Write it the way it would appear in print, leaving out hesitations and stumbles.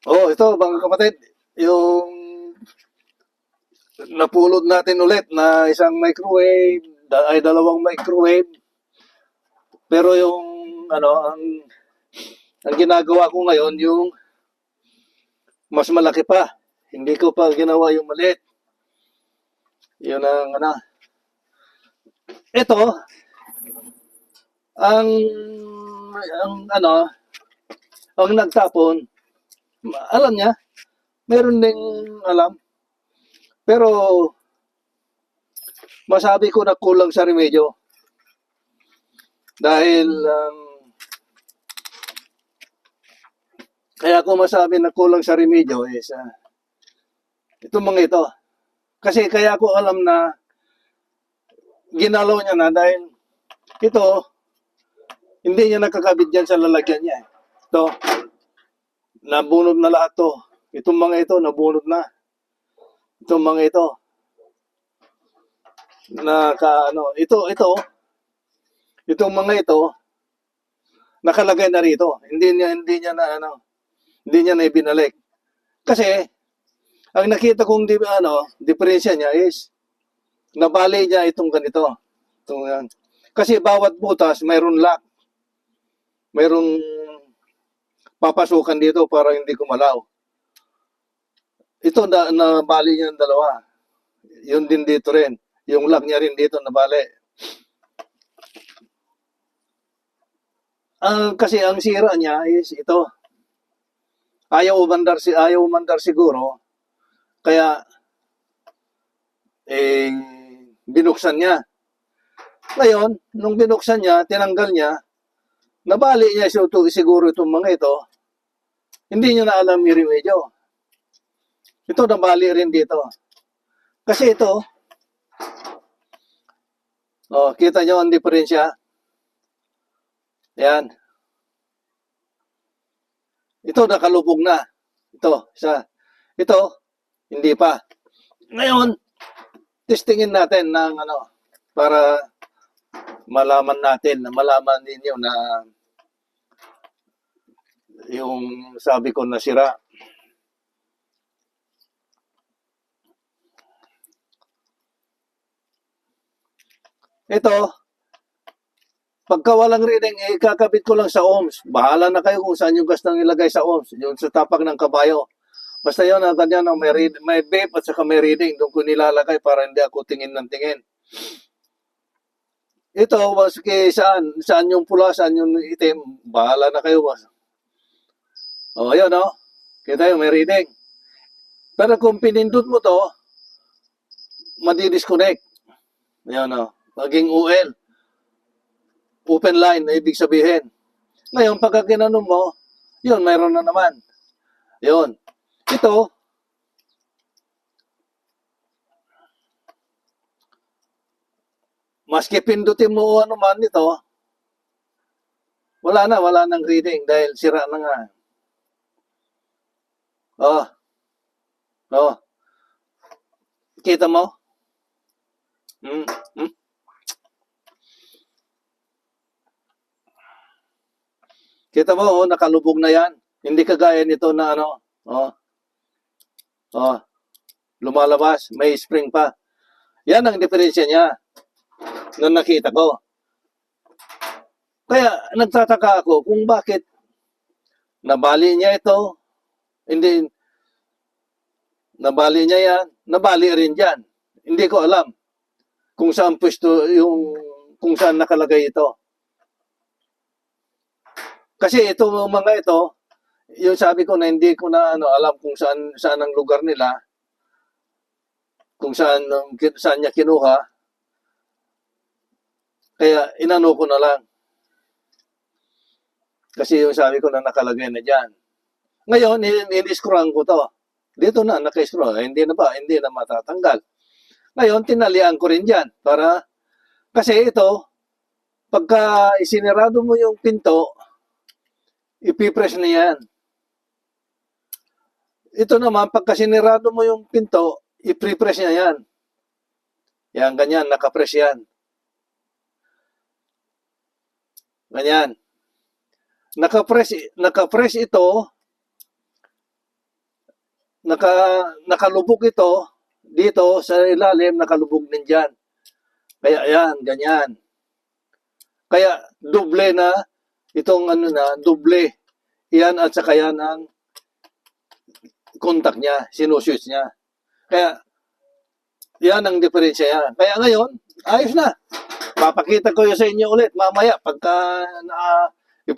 Oh, ito mga kapatid, yung napulot natin ulit na isang microwave, ay dalawang microwave. Pero yung ano, ang ginagawa ko ngayon yung mas malaki pa. Hindi ko pa ginawa yung maliit. Yun ang ano. Ito, ang ano, ang nagtapon, alam niya, meron ding alam. Pero masabi ko na kulang sa remedyo dahil kaya ko masabi na kulang sa remedyo is itong mga ito. Kasi kaya ko alam na ginalaw niya na dahil ito, hindi niya nakakabit dyan sa lalagyan niya. Ito, nabunod na lahat to. Itong mga ito, nabunod na. Itong mga ito, itong mga ito, nakalagay na rito. Hindi niya na ibinalik. Kasi, ang nakita kong diferensya niya is, nabali niya itong ganito. Itong, yan. Kasi bawat butas, mayroon lock. Mayroong papasukan dito para hindi kumalaw. Ito nabali niya ang dalawa. Yun din dito rin. Yung lock niya rin dito nabali. Kasi ang sira niya is ito. Ayaw umandar siguro. Kaya binuksan niya. Ngayon, nung binuksan niya, tinanggal niya, nabali niya siguro itong mga ito. Hindi niya na alam yung remedyo. Ito nabali rin dito. Kasi ito, kita nyo ang diferensya. Yan. Ito nakalubog na. Ito, isa. Ito, hindi pa. Ngayon, testingin natin ng para malaman ninyo na yung sabi ko na sira. Ito, pagka walang reading, ikakabit ko lang sa ohms. Bahala na kayo kung saan yung gastang ilagay sa ohms. Yung sa tapak ng kabayo. Basta yun, ang ganyan, may vape at saka may reading. Doon ko nilalagay para hindi ako tingin ng tingin. Ito, maski saan yung pula, saan yung itim, bahala na kayo. Ayun, kita yung may reading. Pero kung pinindot mo to, madi-disconnect. Ayun, maging UL. Open line, na ibig sabihin. Ngayon, pagka ginanong mo, yun, mayroon na naman. Yun. Ito, maski pindutin mo ano man ito, wala nang reading dahil sira na nga. Kita mo? Hmm? Hmm? Kita mo, nakalubog na yan. Hindi kagaya nito na lumalabas, may spring pa. Yan ang diferensya niya na nakita ko. Kaya nagtataka ako kung bakit nabali niya ito, hindi, nabali niya yan, nabali rin dyan. Hindi ko alam kung saan pwesto kung saan nakalagay ito. Kasi ito mga ito, yung sabi ko na hindi ko na alam kung saan ang lugar nila, kung saan niya kinuha. Kaya inano ko na lang. Kasi yung sabi ko na nakalagay na diyan. Ngayon, in-scrollan ko to. Dito na, naka-scroll. Hindi na matatanggal. Ngayon, tinalian ko rin dyan. Kasi ito, pagka isinirado mo yung pinto, ipipress na yan. Ito naman, pagka sinirado mo yung pinto, ipipress niya yan. Yan, ganyan, nakapress yan. Ganyan. Nakapress ito nakalubog ito dito sa ilalim, nakalubog din dyan. Kaya yan, ganyan. Kaya doble na itong doble. Yan at saka yan ang contact niya, sinuswitch niya. Kaya yan ang diferensya niya. Kaya ngayon, ayos na. Papakita ko yun sa inyo ulit mamaya pagka